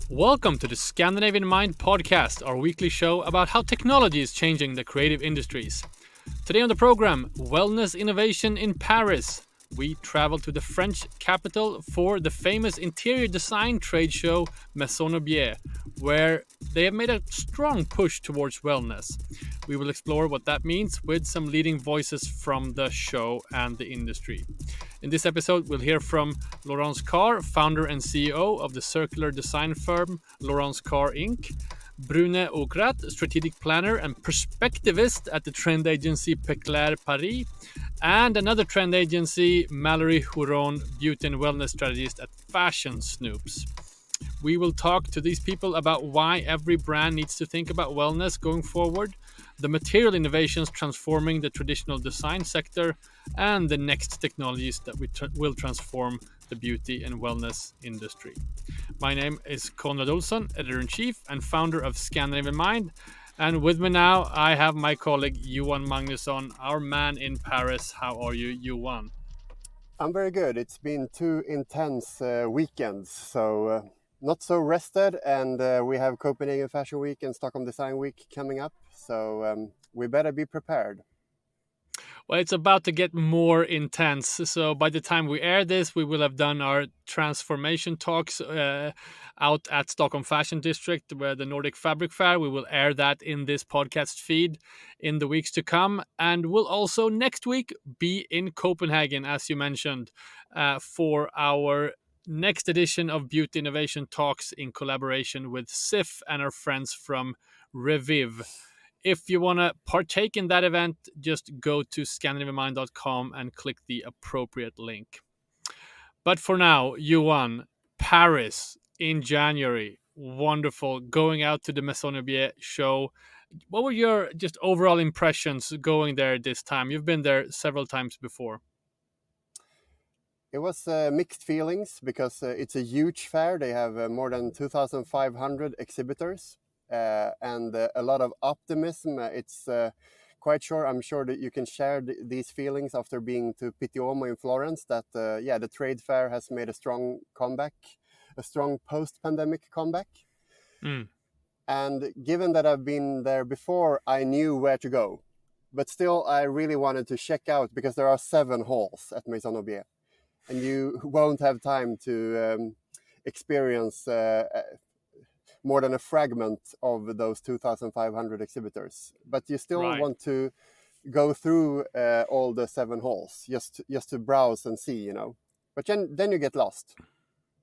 Welcome to the Scandinavian Mind podcast, our weekly show about how technology is changing the creative industries. Today on the program, wellness innovation in Paris. We travel to the French capital for the famous interior design trade show Maison&Object, where they have made a strong push towards wellness. We will explore what that means with some leading voices from the show and the industry. In this episode, we'll hear from Laurence Carr, founder and CEO of the circular design firm Laurence Carr IncBrune Ouakrat, strategic planner and perspectivist at the trend agency Peclers Paris, and another trend agency, Mallory Huron, beauty and wellness strategist at fashion Snoops. We will talk to these people about why every brand needs to think about wellness going forward, the material innovations transforming the traditional design sector, and the next technologies that will transform the beauty and wellness industry. My name is Konrad Olsson, editor-in-chief and founder of Scandinavian MIND. And with me now, I have my colleague Johan Magnusson, our man in Paris. How are you, Johan? I'm very good. It's been 2 intense weekends, so not so rested. And we have Copenhagen Fashion Week and Stockholm Design Week coming up. So we better be prepared. Well, it's about to get more intense. So by the time we air this, we will have done our transformation talks out at Stockholm Fashion District, where the Nordic Fabric Fair. We will air that in this podcast feed in the weeks to come. And we'll also next week be in Copenhagen, as you mentioned, for our next edition of Beauty Innovation Talks in collaboration with SIF and our friends from Reviv. If you want to partake in that event, just go to scandinavianmind.com and click the appropriate link. But for now, Johan, Paris in January, wonderful. Going out to the Maison&Object show. What were your just overall impressions going there this time? You've been there several times before. It was mixed feelings because it's a huge fair. They have more than 2,500 exhibitors. And a lot of optimism. It's I'm sure that you can share these feelings after being to Pitti Uomo in Florence, that the trade fair has made a strong comeback, a strong post-pandemic comeback. And given that I've been there before, I knew where to go. But still, I really wanted to check out, because there are 7 halls at Maison&Object, and you won't have time to experience more than a fragment of those 2,500 exhibitors, but you still want to go through all the 7 halls just to browse and see, But then you get lost.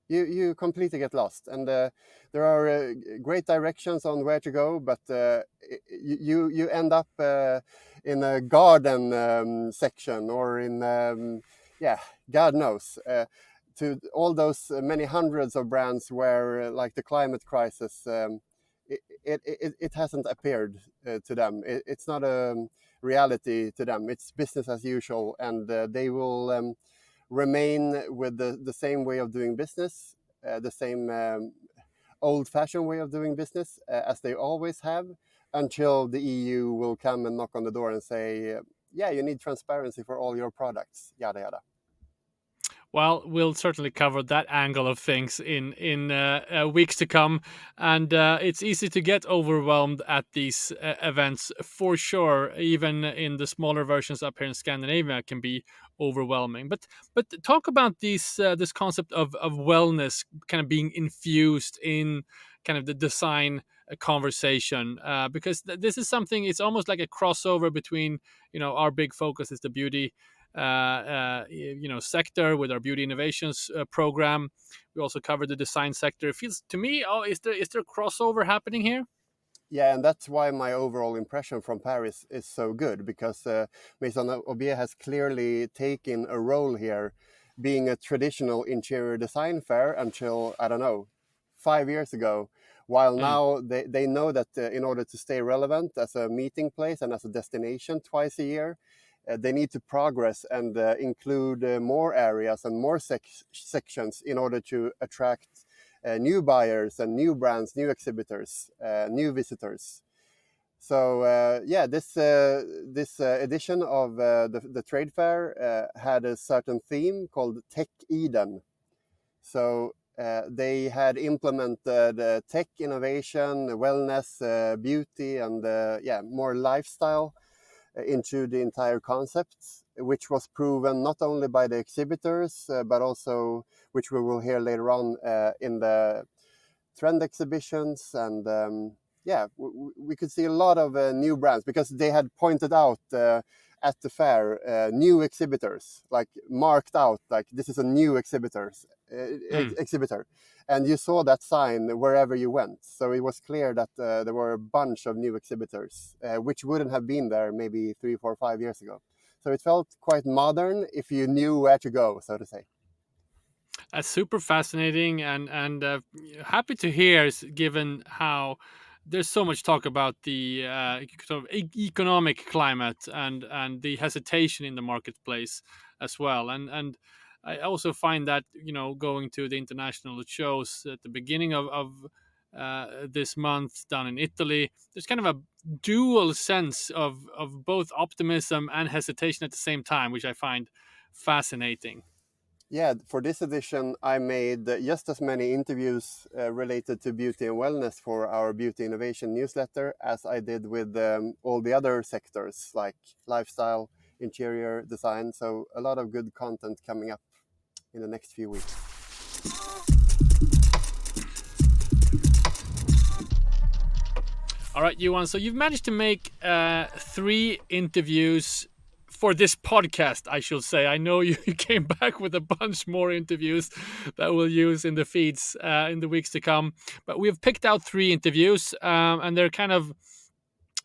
You completely get lost, and there are great directions on where to go, but you end up in a garden section, or in God knows. To all those many hundreds of brands where, like the climate crisis, it hasn't appeared to them. It's not a reality to them. It's business as usual, and they will remain with the same way of doing business, the same old-fashioned way of doing business as they always have, until the EU will come and knock on the door and say, you need transparency for all your products, yada yada. Well, we'll certainly cover that angle of things in weeks to come. And it's easy to get overwhelmed at these events, for sure. Even in the smaller versions up here in Scandinavia, it can be overwhelming. But talk about this concept of wellness kind of being infused in kind of the design conversation, because this is something, it's almost like a crossover between, our big focus is the beauty sector with our beauty innovations program. We also cover the design sector. It feels to me, is there a crossover happening here? Yeah, and that's why my overall impression from Paris is so good, because Maison&Object has clearly taken a role here, being a traditional interior design fair until, 5 years ago, while now they know that in order to stay relevant as a meeting place and as a destination twice a year, they need to progress and include more areas and more sections in order to attract new buyers and new brands, new exhibitors, new visitors. So this edition of the trade fair had a certain theme called Tech Eden. So they had implemented tech innovation, wellness, beauty, and more lifestyle into the entire concept, which was proven not only by the exhibitors, but also, which we will hear later on, in the trend exhibitions. And we could see a lot of new brands, because they had pointed out at the fair new exhibitors, like marked out, like this is a new exhibitor, and you saw that sign wherever you went. So it was clear that there were a bunch of new exhibitors, which wouldn't have been there maybe 3, 4, 5 years ago. So it felt quite modern if you knew where to go, so to say. That's super fascinating, and happy to hear, given how there's so much talk about the sort of economic climate and the hesitation in the marketplace as well. And I also find that, going to the international shows at the beginning of this month down in Italy, there's kind of a dual sense of both optimism and hesitation at the same time, which I find fascinating. Yeah, for this edition, I made just as many interviews related to beauty and wellness for our Beauty Innovation newsletter as I did with all the other sectors, like lifestyle, interior design. So a lot of good content coming up in the next few weeks. All right, Johan, so you've managed to make 3 interviews for this podcast, I should say. I know you came back with a bunch more interviews that we'll use in the feeds in the weeks to come. But we've picked out 3 interviews, and they're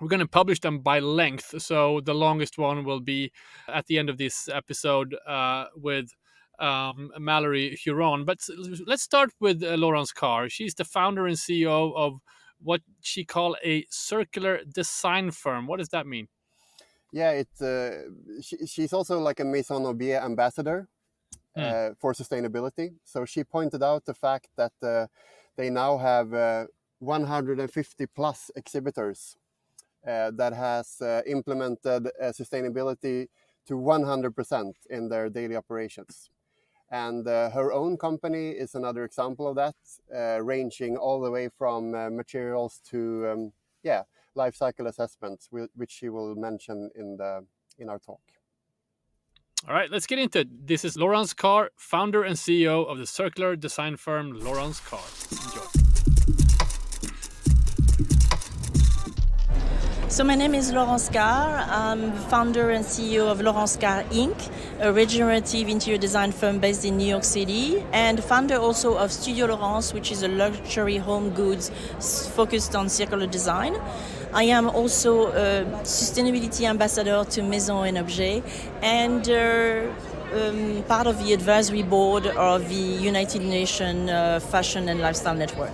we're going to publish them by length. So the longest one will be at the end of this episode with Mallory Huron. But let's start with Laurence Carr. She's the founder and CEO of what she call a circular design firm. What does that mean? Yeah, she's also like a Maison&Object ambassador for sustainability. So she pointed out the fact that they now have 150 plus exhibitors that has implemented sustainability to 100% in their daily operations. And her own company is another example of that, ranging all the way from materials to life cycle assessments, which she will mention in our talk. All right, let's get into it. This is Laurence Carr, founder and CEO of the circular design firm Laurence Carr. Enjoy. So my name is Laurence Carr. I'm founder and CEO of Laurence Carr Inc., a regenerative interior design firm based in New York City, and founder also of Studio Laurence, which is a luxury home goods focused on circular design. I am also a sustainability ambassador to Maison&Object and part of the advisory board of the United Nations Fashion and Lifestyle Network.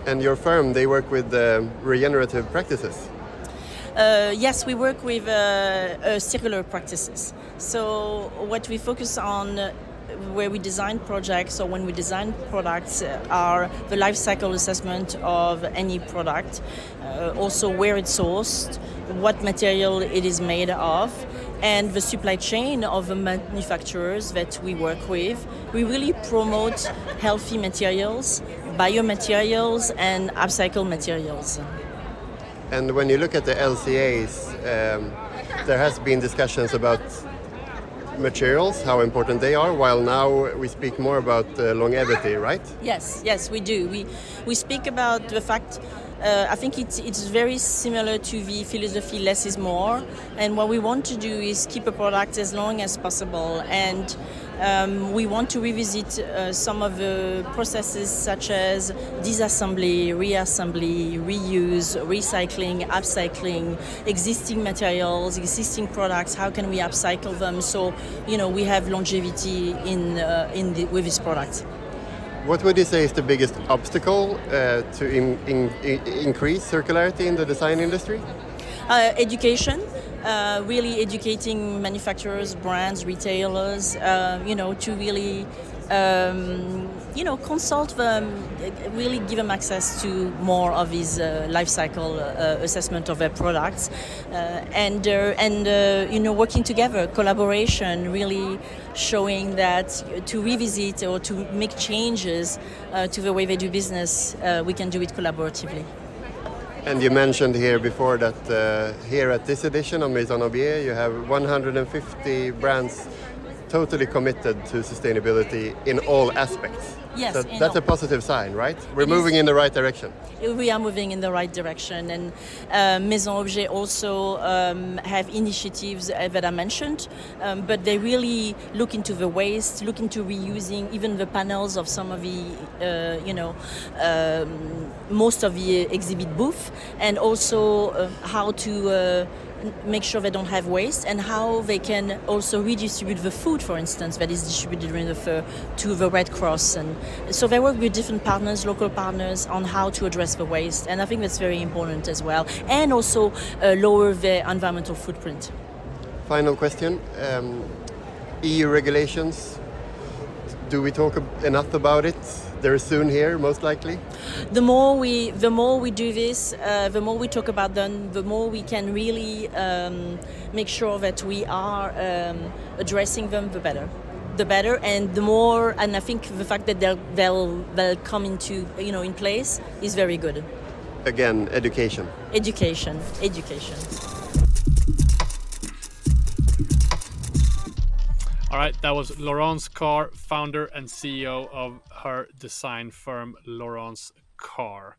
And your firm, they work with regenerative practices? Yes, we work with circular practices. So what we focus on where we design projects or when we design products are the life cycle assessment of any product, also where it's sourced, what material it is made of, and the supply chain of the manufacturers that we work with. We really promote healthy materials, biomaterials, and upcycled materials. And when you look at the LCAs, there has been discussions about materials, how important they are, while now we speak more about longevity, right? Yes, we do. We speak about the fact, I think it's very similar to the philosophy less is more, and what we want to do is keep a product as long as possible, and we want to revisit some of the processes such as disassembly, reassembly, reuse, recycling, upcycling, existing materials, existing products. How can we upcycle them so we have longevity with this product? What would you say is the biggest obstacle to increase circularity in the design industry? Education. Really educating manufacturers, brands, retailers, to really consult them, really give them access to more of his life cycle assessment of their products, and working together, collaboration, really showing that to revisit or to make changes to the way they do business, we can do it collaboratively. And you mentioned here before that here at this edition of Maison&Object, you have 150 brands totally committed to sustainability in all aspects. Yes, so that's a positive sign, right? We're moving in the right direction. We are moving in the right direction, and Maison&Object also have initiatives that I mentioned, but they really look into the waste, look into reusing even the panels of some of the, most of the exhibit booth, and also how to make sure they don't have waste, and how they can also redistribute the food, for instance, that is distributed to the Red Cross. And so they work with different partners, local partners, on how to address the waste, and I think that's very important as well, and also lower the environmental footprint. Final question, EU regulations, do we talk enough about it? They're soon here, most likely. The more we do this, the more we talk about them, the more we can really make sure that we are addressing them, the better, and the more. And I think the fact that they'll come into in place is very good. Again, education. Education. All right, that was Laurence Carr, founder and CEO of her design firm, Laurence Carr.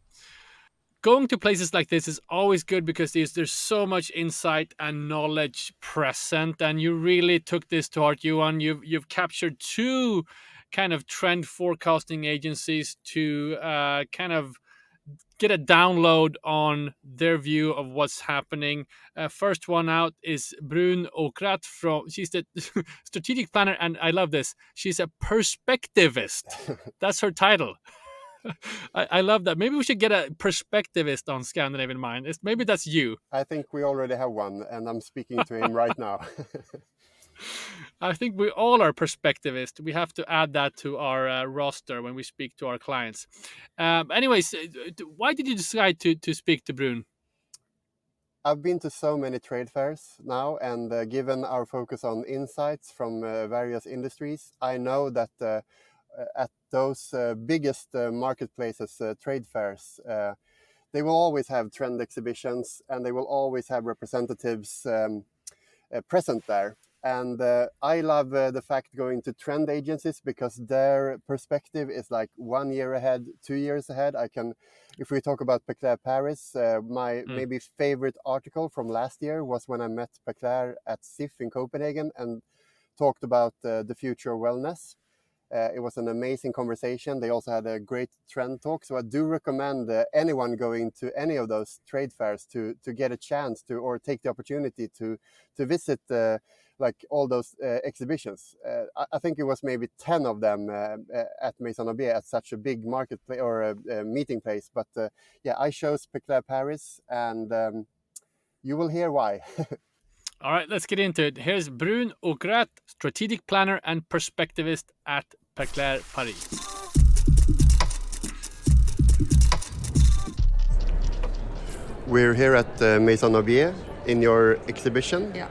Going to places like this is always good because there's so much insight and knowledge present, and you really took this to heart, Johan. You've captured two kind of trend forecasting agencies to kind of get a download on their view of what's happening. First one out is Brune Ouakrat. She's the strategic planner, and I love this. She's a perspectivist. That's her title. I love that. Maybe we should get a perspectivist on Scandinavian Mind. Maybe that's you. I think we already have one, and I'm speaking to him right now. I think we all are perspectivists. We have to add that to our roster when we speak to our clients. Anyways, why did you decide to speak to Brune? I've been to so many trade fairs now, and given our focus on insights from various industries, I know that at those biggest marketplaces, trade fairs, they will always have trend exhibitions, and they will always have representatives present there. And I love the fact going to trend agencies because their perspective is like 1 year ahead, 2 years ahead. If we talk about Peclers Paris, my maybe favorite article from last year was when I met Peclers at SIF in Copenhagen and talked about the future of wellness. It was an amazing conversation. They also had a great trend talk. So I do recommend anyone going to any of those trade fairs to get a chance to, or take the opportunity to visit like all those exhibitions. I think it was maybe 10 of them at Maison&Object at such a big marketplace or a meeting place. But yeah, I chose Peclers Paris, and you will hear why. All right, let's get into it. Here's Brune Ouakrat, strategic planner and perspectivist at Peclers Paris. We're here at Maison&Object in your exhibition. Yeah.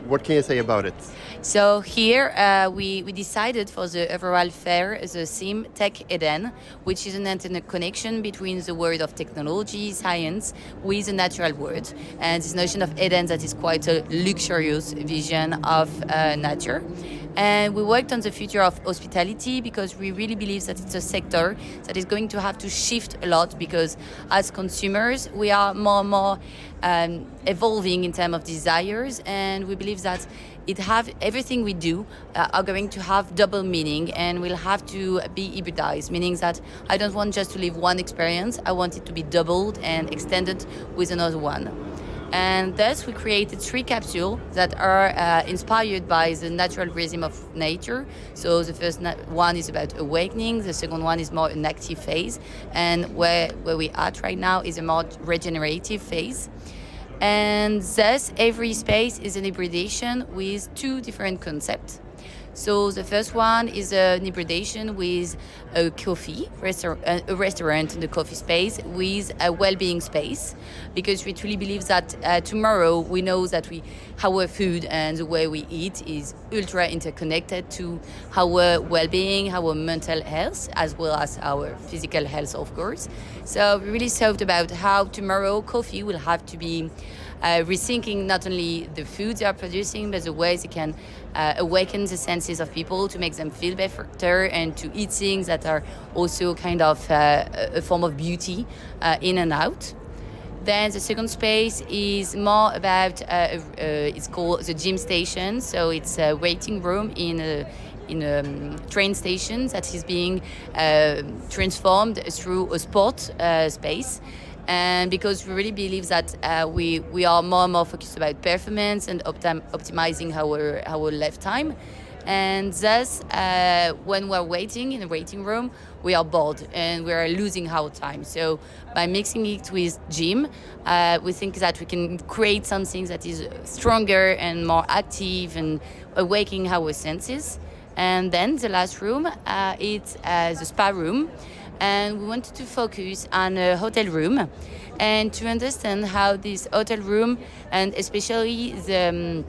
What can you say about it? So here we decided for the overall fair the theme Tech Eden, which is an interconnection between the world of technology, science, with the natural world. And this notion of Eden that is quite a luxurious vision of nature. And we worked on the future of hospitality because we really believe that it's a sector that is going to have to shift a lot because as consumers, we are more and more evolving in terms of desires, and we believe that everything we do are going to have double meaning and will have to be hybridized, meaning that I don't want just to live one experience, I want it to be doubled and extended with another one. And thus we created 3 capsules that are inspired by the natural rhythm of nature. So the first one is about awakening, the second one is more an active phase, and where we are right now is a more regenerative phase. And thus every space is an hybridization with 2 different concepts. So the first one is an hybridation with a a restaurant in the coffee space with a well-being space, because we truly believe that tomorrow we know that our food and the way we eat is ultra interconnected to our well-being, our mental health, as well as our physical health, of course. So we really thought about how tomorrow coffee will have to be rethinking not only the food they are producing, but the ways it can awaken the senses of people to make them feel better and to eat things that are also kind of a form of beauty in and out. Then the second space is more about, it's called the gym station. So it's a waiting room in a train station that is being transformed through a sport space. And because we really believe that we are more and more focused about performance and optimizing our lifetime. And thus, when we're waiting in a waiting room, we are bored and we are losing our time. So by mixing it with gym, we think that we can create something that is stronger and more active and awakening our senses. And then the last room, it's the spa room. And we wanted to focus on a hotel room and to understand how this hotel room, and especially the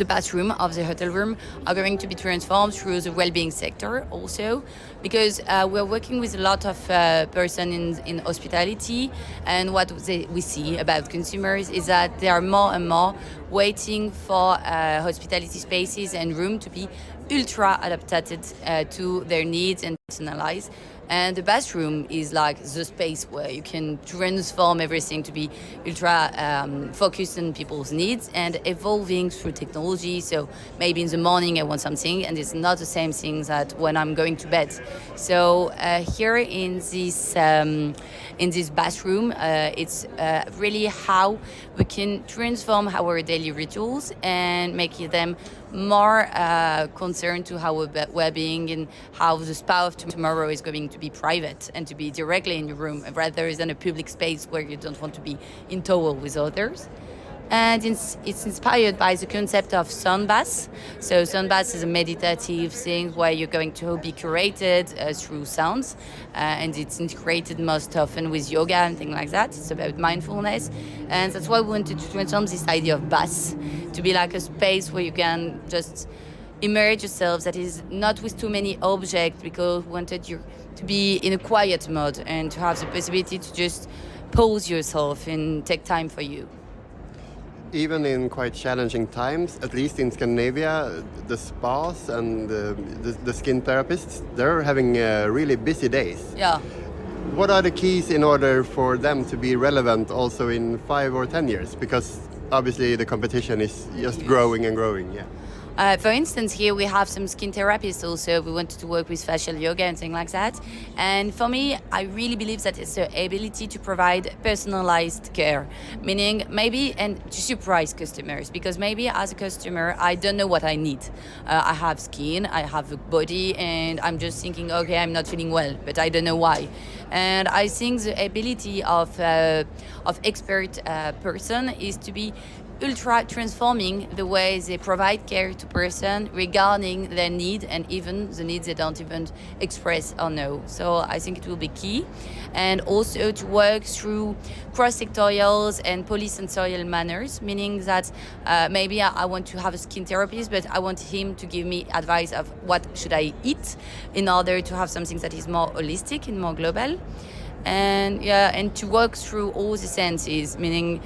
bathroom of the hotel room, are going to be transformed through the well-being sector also, because we're working with a lot of persons in hospitality, and what we see about consumers is that they are more and more waiting for hospitality spaces and room to be ultra adapted to their needs and personalized. And the bathroom is like the space where you can transform everything to be ultra focused on people's needs and evolving through technology. So maybe in the morning I want something, and it's not the same thing that when I'm going to bed. So here in this bathroom, it's really how we can transform our daily rituals and make them more concerned to our well-being, and how the spa of tomorrow is going to be private and to be directly in your room rather than a public space where you don't want to be in towel with others. And it's inspired by the concept of sun baths. So sun baths is a meditative thing where you're going to be curated through sounds, and it's integrated most often with yoga and things like that. It's about mindfulness, and that's why we wanted to transform this idea of baths to be like a space where you can just immerse yourself, that is not with too many objects, because we wanted you to be in a quiet mode and to have the possibility to just pause yourself and take time for you. Even in quite challenging times, at least in Scandinavia, the spas and the skin therapists, they're having really busy days. Yeah. What are the keys in order for them to be relevant also in 5 or 10 years? Because obviously the competition is just growing and growing, yeah. For instance, here we have some skin therapists also. We wanted to work with facial yoga and things like that. And for me, I really believe that it's the ability to provide personalized care, meaning maybe, and to surprise customers, because maybe as a customer, I don't know what I need. I have skin, I have a body, and I'm just thinking, okay, I'm not feeling well, but I don't know why. And I think the ability of expert person is to be ultra transforming the way they provide care to person regarding their need, and even the needs they don't even express or know. So I think it will be key. And also to work through cross-sectorials and polysensorial manners, meaning that maybe I want to have a skin therapist, but I want him to give me advice of what should I eat in order to have something that is more holistic and more global. And to work through all the senses, meaning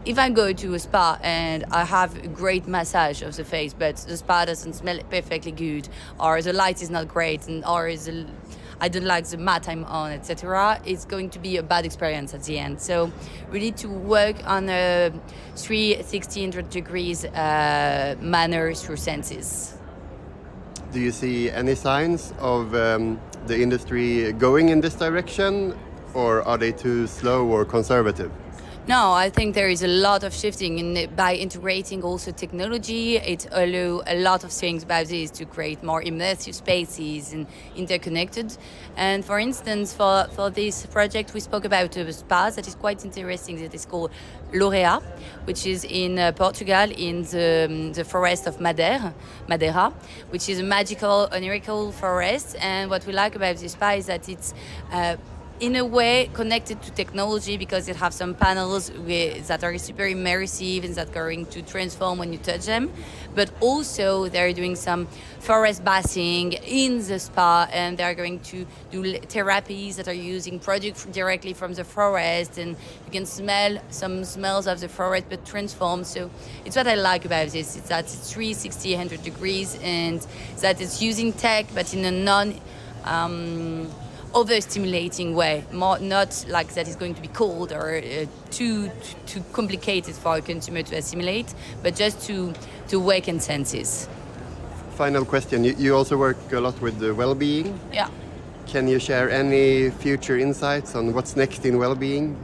if I go to a spa and I have a great massage of the face, but the spa doesn't smell perfectly good, or the light is not great, I don't like the mat I'm on, etc., it's going to be a bad experience at the end. So really to work on a 360 degrees manner through senses. Do you see any signs of the industry going in this direction, or are they too slow or conservative? No, I think there is a lot of shifting by integrating also technology. It allows a lot of things about this to create more immersive spaces and interconnected. And for instance, for this project, we spoke about a spa that is quite interesting. That is called Laurea, which is in Portugal in the forest of Madeira, which is a magical, onirical forest. And what we like about this spa is that it's in a way connected to technology because it have some panels that are super immersive and that are going to transform when you touch them. But also they're doing some forest bathing in the spa, and they're going to do therapies that are using products directly from the forest, and you can smell some smells of the forest but transform. So it's what I like about this. It's that it's 360, 100 degrees, and that it's using tech but in a overstimulating way, more not like that is going to be cold or too complicated for a consumer to assimilate, but just to awaken senses. Final question. You also work a lot with the well-being. Yeah. Can you share any future insights on what's next in well-being?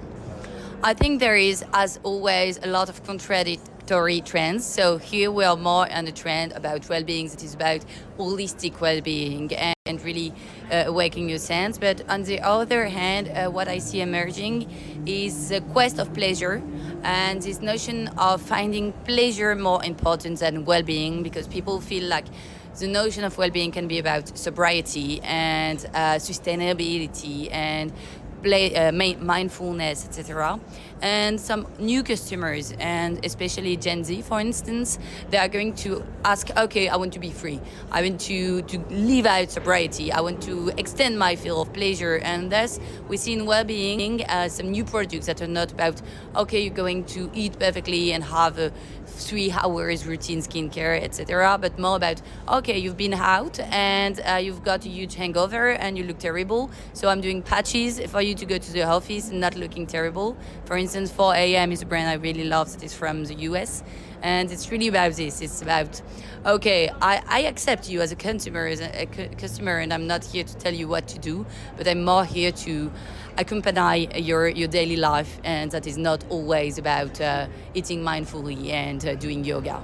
I think there is, as always, a lot of contradictory trends. So here we are more on a trend about well-being that is about holistic well-being and really awakening your sense. But on the other hand, what I see emerging is the quest of pleasure and this notion of finding pleasure more important than well-being, because people feel like the notion of well-being can be about sobriety and sustainability and mindfulness, etc. And some new customers, and especially Gen Z, for instance, they are going to ask, okay, I want to be free. I want to live out sobriety. I want to extend my feel of pleasure. And thus, we see in well-being some new products that are not about, okay, you're going to eat perfectly and have a 3 hours routine skincare, etc., but more about, okay, you've been out and you've got a huge hangover and you look terrible, so I'm doing patches for you to go to the office and not looking terrible. For instance, 4 a.m. is a brand I really love that is from the US, and it's really about this. It's about, okay, I accept you as a consumer, and I'm not here to tell you what to do, but I'm more here to accompany your daily life, and that is not always about eating mindfully and doing yoga.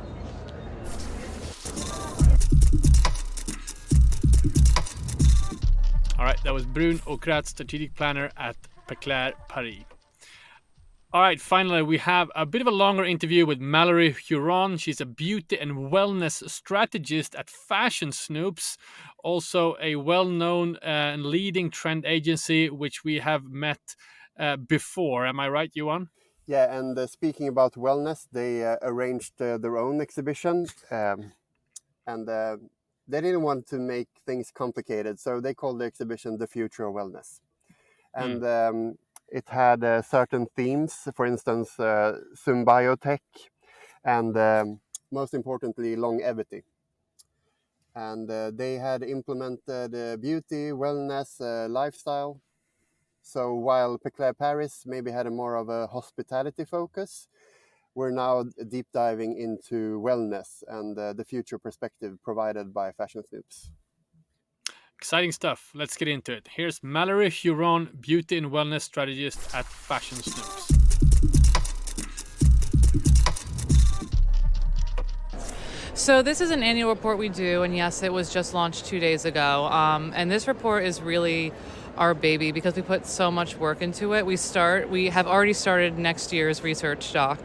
All right, that was Brune Ouakrat, strategic planner at Peclers Paris. All right, finally, we have a bit of a longer interview with Mallory Huron. She's a beauty and wellness strategist at Fashion Snoops, also a well-known and leading trend agency, which we have met before. Am I right, Johan? Yeah, and speaking about wellness, they arranged their own exhibition, and they didn't want to make things complicated, so they called the exhibition The Future of Wellness. And it had certain themes, for instance, symbiotech, and most importantly, longevity. And they had implemented beauty, wellness, lifestyle. So while Peclers Paris maybe had a more of a hospitality focus, we're now deep diving into wellness and the future perspective provided by Fashion Snoops. Exciting stuff. Let's get into it. Here's Mallory Huron, beauty and wellness strategist at Fashion Snoops. So this is an annual report we do, and yes, it was just launched 2 days ago. And this report is really our baby because we put so much work into it. We have already started next year's research doc,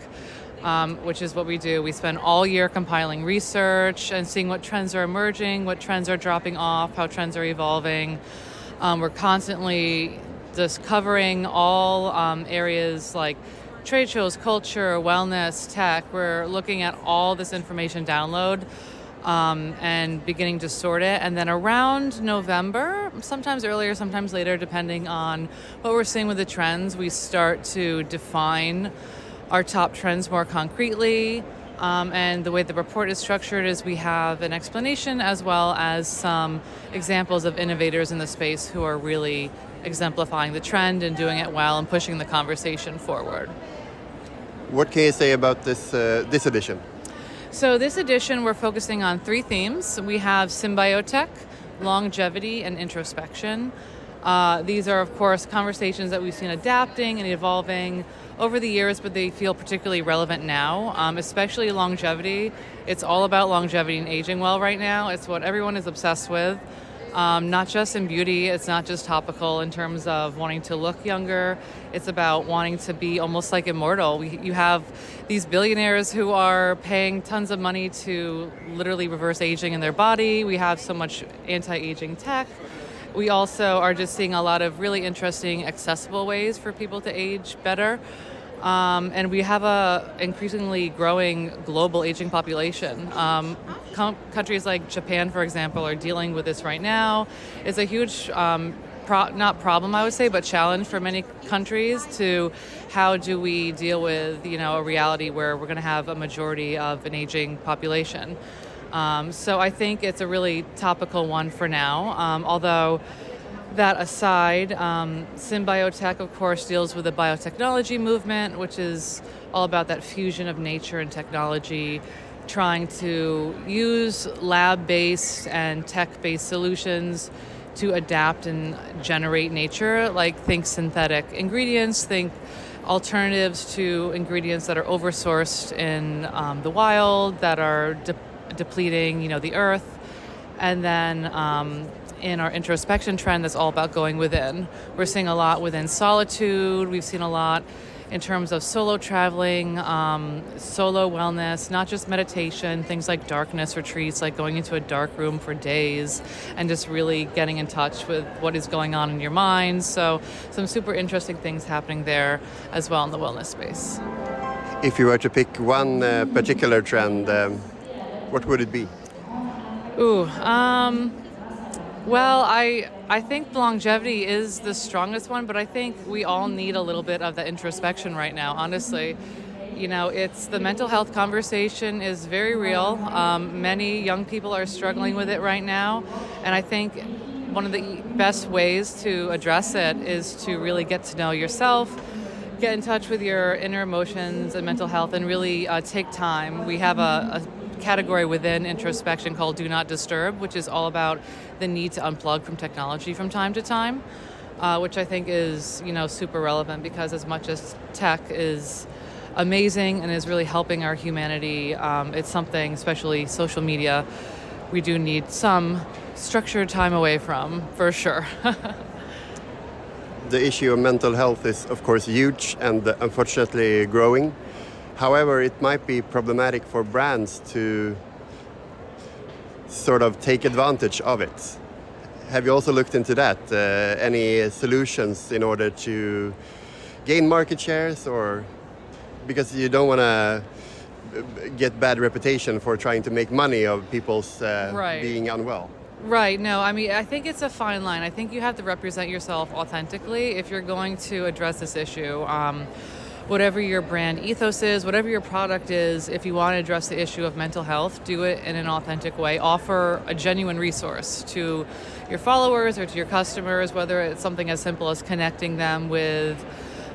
which is what we do. We spend all year compiling research and seeing what trends are emerging, what trends are dropping off, how trends are evolving. We're constantly just covering all areas like trade shows, culture, wellness, tech. We're looking at all this information download and beginning to sort it. And then around November, sometimes earlier, sometimes later, depending on what we're seeing with the trends, we start to define our top trends more concretely. And the way the report is structured is we have an explanation as well as some examples of innovators in the space who are really exemplifying the trend and doing it well and pushing the conversation forward. What can you say about this edition? So this edition, we're focusing on 3 themes. We have symbiotech, longevity, and introspection. These are, of course, conversations that we've seen adapting and evolving over the years, but they feel particularly relevant now, especially longevity. It's all about longevity and aging well right now. It's what everyone is obsessed with. Not just in beauty, it's not just topical in terms of wanting to look younger. It's about wanting to be almost like immortal. You have these billionaires who are paying tons of money to literally reverse aging in their body. We have so much anti-aging tech. We also are just seeing a lot of really interesting, accessible ways for people to age better. And we have a increasingly growing global aging population. Countries like Japan, for example, are dealing with this right now. It's a huge, not problem, I would say, but challenge for many countries to how do we deal with, a reality where we're going to have a majority of an aging population. So I think it's a really topical one for now, although that aside, Symbiotech, of course, deals with the biotechnology movement, which is all about that fusion of nature and technology, trying to use lab-based and tech-based solutions to adapt and generate nature, like think synthetic ingredients, think alternatives to ingredients that are oversourced in the wild, that are depleting, the earth, and then in our introspection trend that's all about going within. We're seeing a lot within solitude. We've seen a lot in terms of solo traveling, solo wellness, not just meditation, things like darkness retreats, like going into a dark room for days and just really getting in touch with what is going on in your mind. So some super interesting things happening there as well in the wellness space. If you were to pick one particular trend, what would it be? Well, I think longevity is the strongest one, but I think we all need a little bit of the introspection right now, honestly. It's the mental health conversation is very real. Many young people are struggling with it right now, and I think one of the best ways to address it is to really get to know yourself, get in touch with your inner emotions and mental health, and really take time. We have a category within introspection called Do Not Disturb, which is all about the need to unplug from technology from time to time, which I think is, super relevant because as much as tech is amazing and is really helping our humanity, it's something, especially social media, we do need some structured time away from, for sure. The issue of mental health is, of course, huge and unfortunately growing. However, it might be problematic for brands to sort of take advantage of it. Have you also looked into that? Any solutions in order to gain market shares, or because you don't want to get bad reputation for trying to make money of people's being unwell? Right. No, I think it's a fine line. I think you have to represent yourself authentically if you're going to address this issue. Whatever your brand ethos is, whatever your product is, if you want to address the issue of mental health, do it in an authentic way. Offer a genuine resource to your followers or to your customers, whether it's something as simple as connecting them with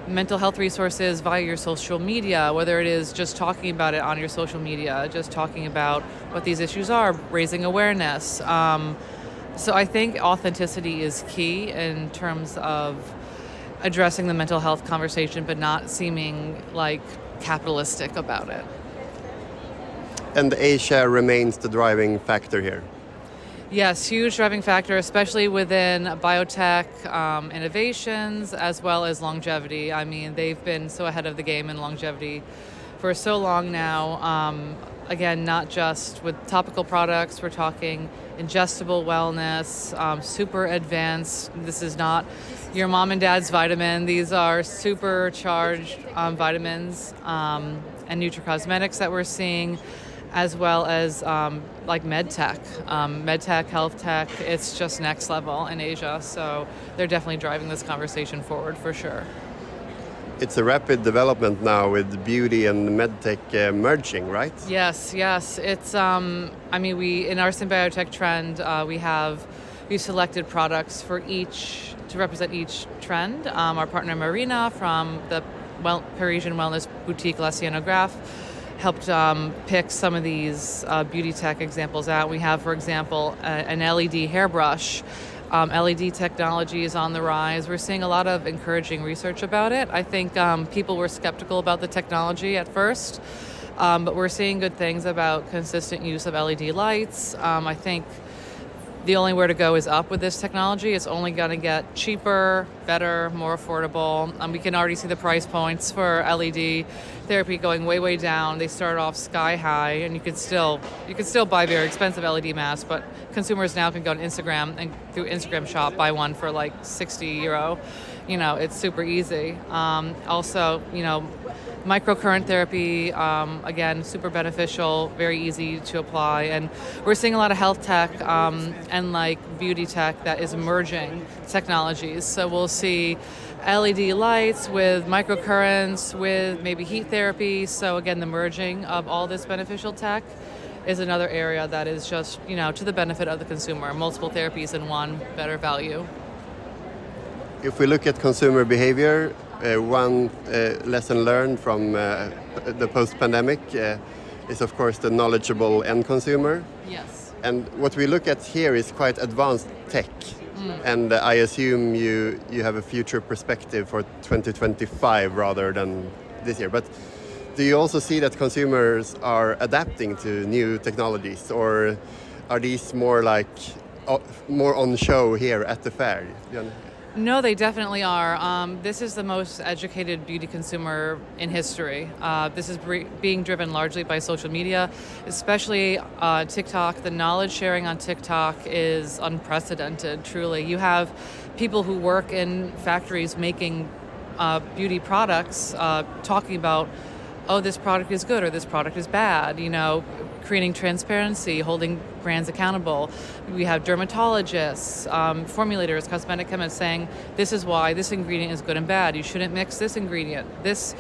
mental health resources via your social media, whether it is just talking about it on your social media, just talking about what these issues are, raising awareness. So I think authenticity is key in terms of addressing the mental health conversation, but not seeming like capitalistic about it. And Asia remains the driving factor here. Yes, huge driving factor, especially within biotech innovations as well as longevity. They've been so ahead of the game in longevity for so long now. Again, not just with topical products, we're talking ingestible wellness, super advanced. This is not your mom and dad's vitamin. These are supercharged vitamins and nutracosmetics that we're seeing, as well as like med tech, health tech. It's just next level in Asia. So they're definitely driving this conversation forward for sure. It's a rapid development now with beauty and medtech merging, right? Yes. It's we in our Symbiotech trend we selected products for each to represent each trend. Our partner Marina from the Parisian wellness boutique La Scénographe helped pick some of these beauty tech examples out. We have, for example, an LED hairbrush LED technology is on the rise. We're seeing a lot of encouraging research about it. I think people were skeptical about the technology at first, but we're seeing good things about consistent use of LED lights. I think the only way to go is up with this technology. It's only going to get cheaper, better, more affordable. We can already see the price points for LED therapy going way, way down. They start off sky high, and you could still buy very expensive LED masks, but consumers now can go on Instagram and through Instagram Shop buy one for like €60. It's super easy. Also, microcurrent therapy, again, super beneficial, very easy to apply. And we're seeing a lot of health tech and like beauty tech that is merging technologies. So we'll see LED lights with microcurrents, with maybe heat therapy. So again, the merging of all this beneficial tech is another area that is just, to the benefit of the consumer. Multiple therapies in one, better value. If we look at consumer behavior, one lesson learned from the post-pandemic is, of course, the knowledgeable end consumer. Yes. And what we look at here is quite advanced tech. And I assume you have a future perspective for 2025 rather than this year. But do you also see that consumers are adapting to new technologies, or are these more on show here at the fair? No, they definitely are. This is the most educated beauty consumer in history. This is being driven largely by social media, especially TikTok. The knowledge sharing on TikTok is unprecedented, truly. You have people who work in factories making beauty products talking about, oh, this product is good or this product is bad, creating transparency, holding brands accountable. We have dermatologists, formulators, cosmetic chemists saying, this is why this ingredient is good and bad. You shouldn't mix this ingredient. This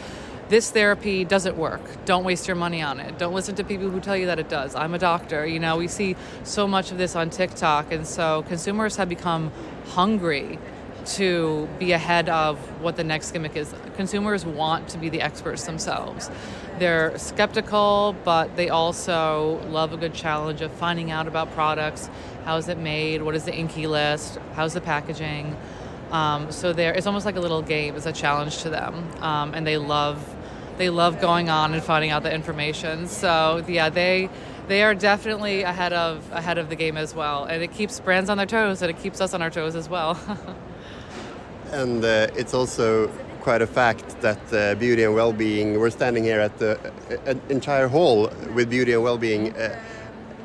therapy doesn't work. Don't waste your money on it. Don't listen to people who tell you that it does. I'm a doctor. We see so much of this on TikTok, and so consumers have become hungry to be ahead of what the next gimmick is. Consumers want to be the experts themselves. They're skeptical, but they also love a good challenge of finding out about products. How is it made? What is the INCI list? How's the packaging? So it's almost like a little game. It's a challenge to them, and they love going on and finding out the information. So yeah, they are definitely ahead of the game as well, and it keeps brands on their toes, and it keeps us on our toes as well. And it's also quite a fact that beauty and well-being, we're standing here at an entire hall with beauty and well-being,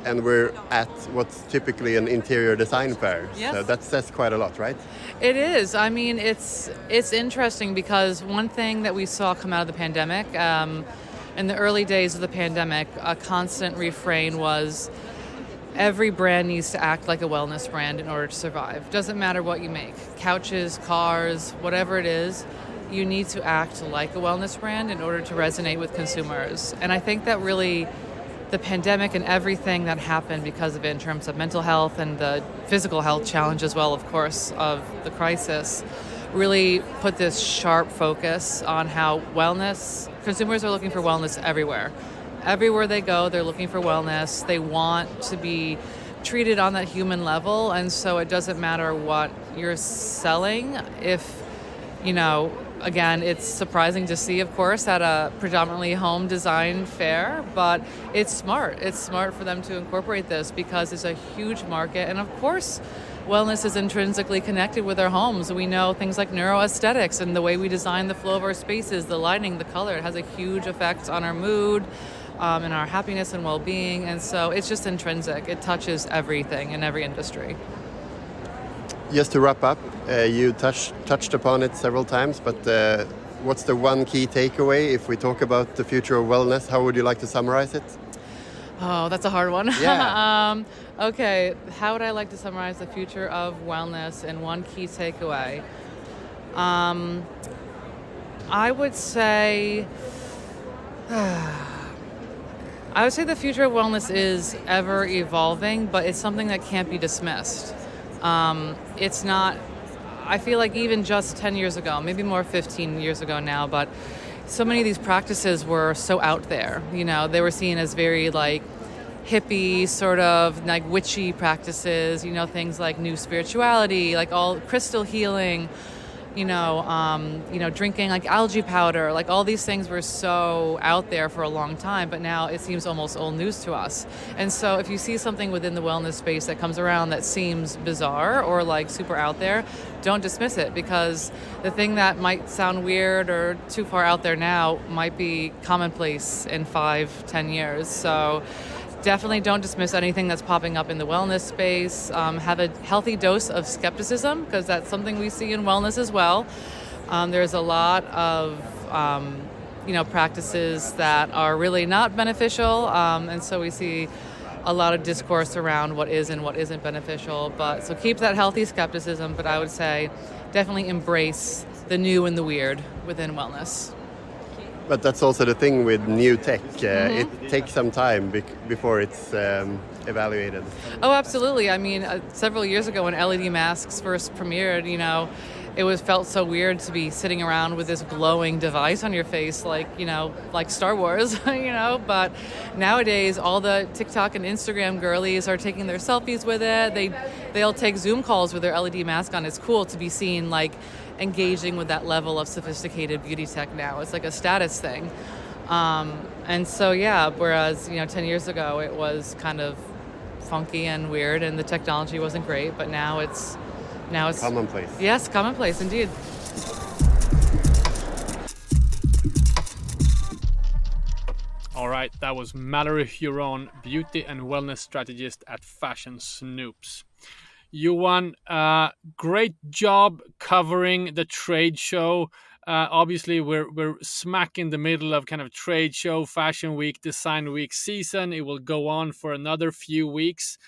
and we're at what's typically an interior design fair. Yes. So that says quite a lot, right? It is. I mean, it's interesting because one thing that we saw come out of the pandemic, in the early days of the pandemic, a constant refrain was, every brand needs to act like a wellness brand in order to survive. Doesn't matter what you make. Couches, cars, whatever it is, you need to act like a wellness brand in order to resonate with consumers. And I think that really the pandemic and everything that happened because of it in terms of mental health and the physical health challenge as well, of course, of the crisis, really put this sharp focus on how consumers are looking for wellness everywhere. Everywhere they go, they're looking for wellness. They want to be treated on that human level, and so it doesn't matter what you're selling. If, again, it's surprising to see, of course, at a predominantly home design fair, but it's smart. It's smart for them to incorporate this because it's a huge market, and of course, wellness is intrinsically connected with our homes. We know things like neuroaesthetics and the way we design the flow of our spaces, the lighting, the color. It has a huge effect on our mood, and our happiness and well-being, and so it's just intrinsic. It touches everything in every industry. Just to wrap up, you touched upon it several times, but what's the one key takeaway if we talk about the future of wellness? How would you like to summarize it? Oh, that's a hard one. Yeah. Okay, how would I like to summarize the future of wellness in one key takeaway? I would say the future of wellness is ever evolving, but it's something that can't be dismissed. It's not, I feel like even just 10 years ago, maybe more 15 years ago now, but so many of these practices were so out there. They were seen as very hippie sort of like witchy practices, things like new spirituality, like all crystal healing, drinking like algae powder, like all these things were so out there for a long time, but now it seems almost old news to us. And so if you see something within the wellness space that comes around that seems bizarre or like super out there, don't dismiss it, because the thing that might sound weird or too far out there now might be commonplace in 5-10 years. So definitely don't dismiss anything that's popping up in the wellness space. Have a healthy dose of skepticism, because that's something we see in wellness as well. There's a lot of practices that are really not beneficial, and so we see a lot of discourse around what is and what isn't beneficial. But so keep that healthy skepticism, but I would say definitely embrace the new and the weird within wellness. But that's also the thing with new tech. It takes some time before it's evaluated. Oh, absolutely. I mean, several years ago when LED masks first premiered, it felt so weird to be sitting around with this glowing device on your face, like Star Wars, But nowadays, all the TikTok and Instagram girlies are taking their selfies with it. They'll take Zoom calls with their LED mask on. It's cool to be seen, like, engaging with that level of sophisticated beauty tech now. It's like a status thing. And so, yeah, whereas, 10 years ago, it was kind of funky and weird and the technology wasn't great, but now it's commonplace. Yes, commonplace indeed. All right, that was Mallory Huron, beauty and wellness strategist at Fashion Snoops. Johan, great job covering the trade show. Obviously, we're smack in the middle of kind of trade show, fashion week, design week season. It will go on for another few weeks.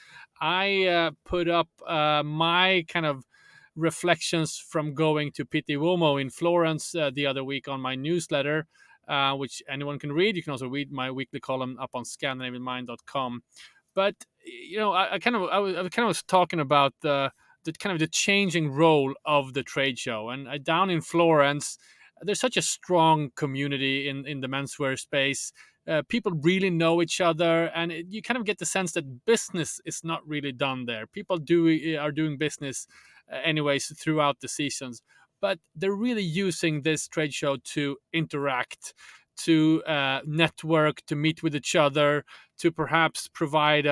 I put up my kind of reflections from going to Pitti Uomo in Florence the other week on my newsletter, which anyone can read. You can also read my weekly column up on ScandinavianMind.com. But I was talking about the kind of the changing role of the trade show, and down in Florence, there's such a strong community in the menswear space. People really know each other, and you kind of get the sense that business is not really done there. People are doing business anyways throughout the seasons, but they're really using this trade show to interact, to network, to meet with each other, to perhaps provide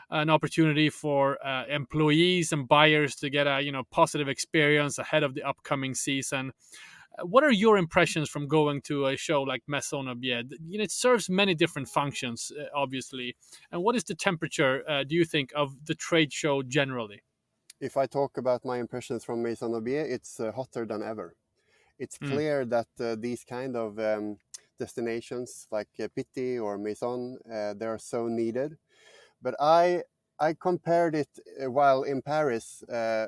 an opportunity for employees and buyers to get a positive experience ahead of the upcoming season. What are your impressions from going to a show like Maison&Object? It serves many different functions, obviously. And what is the temperature, do you think, of the trade show generally? If I talk about my impressions from Maison&Object, it's hotter than ever. It's clear that these kind of destinations like Pitti or Maison, they are so needed. But I compared it while in Paris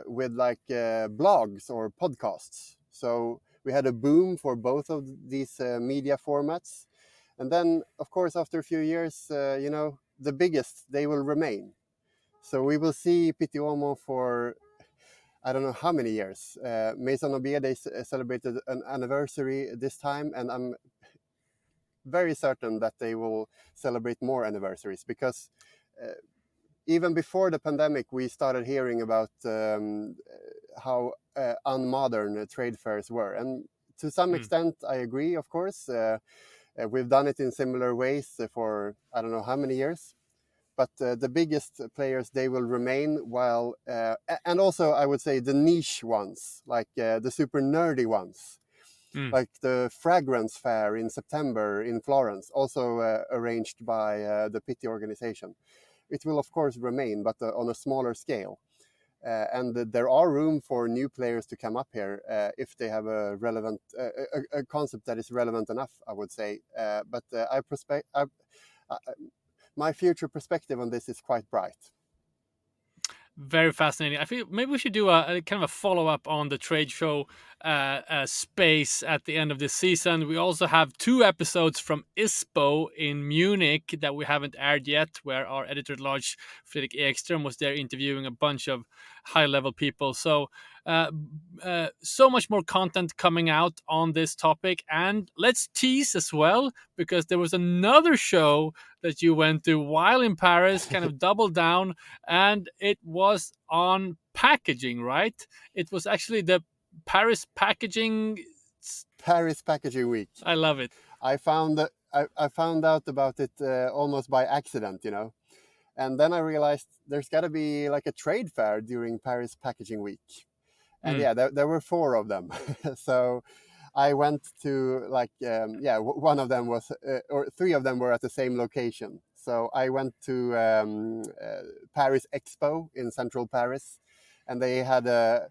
with like blogs or podcasts. So we had a boom for both of these media formats. And then, of course, after a few years, the biggest, they will remain. So we will see Pitti Uomo for, I don't know how many years. Maison&Object, they celebrated an anniversary this time, and I'm very certain that they will celebrate more anniversaries, because even before the pandemic, we started hearing about how unmodern trade fairs were. And to some extent, I agree, of course. We've done it in similar ways for, I don't know how many years. But the biggest players, they will remain, while, and also I would say the niche ones, like the super nerdy ones, like the fragrance fair in September in Florence, also arranged by the Pitti organization. It will of course remain, but on a smaller scale. And there are room for new players to come up here if they have a relevant, a concept that is relevant enough, I would say. But my future perspective on this is quite bright. Very fascinating. I feel maybe we should do a kind of a follow-up on the trade show space at the end of this season. We also have 2 episodes from ISPO in Munich that we haven't aired yet, where our editor-at-large Fredrik Ekström was there interviewing a bunch of high-level people. So so much more content coming out on this topic. And let's tease as well, because there was another show that you went to while in Paris, kind of double down, and it was on packaging, right? It was actually the Paris Packaging Week. I love it. I found out about it almost by accident, you know. And then I realized there's got to be like a trade fair during Paris Packaging Week. And yeah, there were 4 of them. So I went to one of them was, or 3 of them were at the same location. So I went to Paris Expo in central Paris, and they had they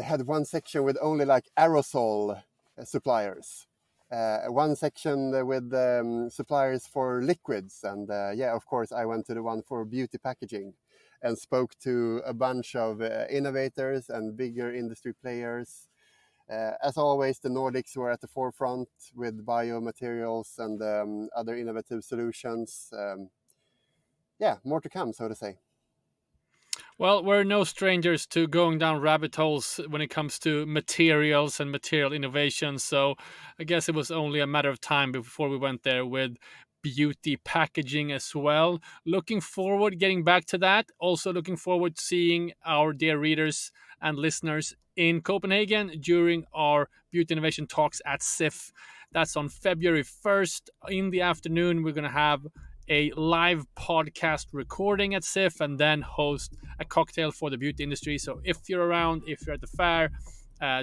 had one section with only like aerosol suppliers. One section with suppliers for liquids, and of course I went to the one for beauty packaging and spoke to a bunch of innovators and bigger industry players. As always, the Nordics were at the forefront with biomaterials and other innovative solutions. More to come, so to say. Well, we're no strangers to going down rabbit holes when it comes to materials and material innovation. So I guess it was only a matter of time before we went there with beauty packaging as well. Looking forward, getting back to that. Also looking forward to seeing our dear readers and listeners in Copenhagen during our beauty innovation talks at SIF. That's on February 1st in the afternoon. We're going to have a live podcast recording at SIF and then host a cocktail for the beauty industry. So if you're around, if you're at the fair,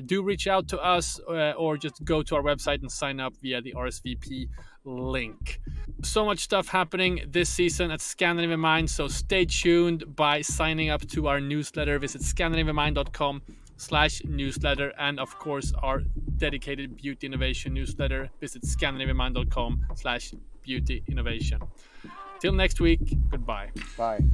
do reach out to us or just go to our website and sign up via the RSVP link. So much stuff happening this season at Scandinavian Mind, so stay tuned by signing up to our newsletter. Visit scandinavianmind.com/newsletter, and of course our dedicated beauty innovation newsletter. Visit scandinavianmind.com/beauty innovation. Till next week, goodbye. Bye.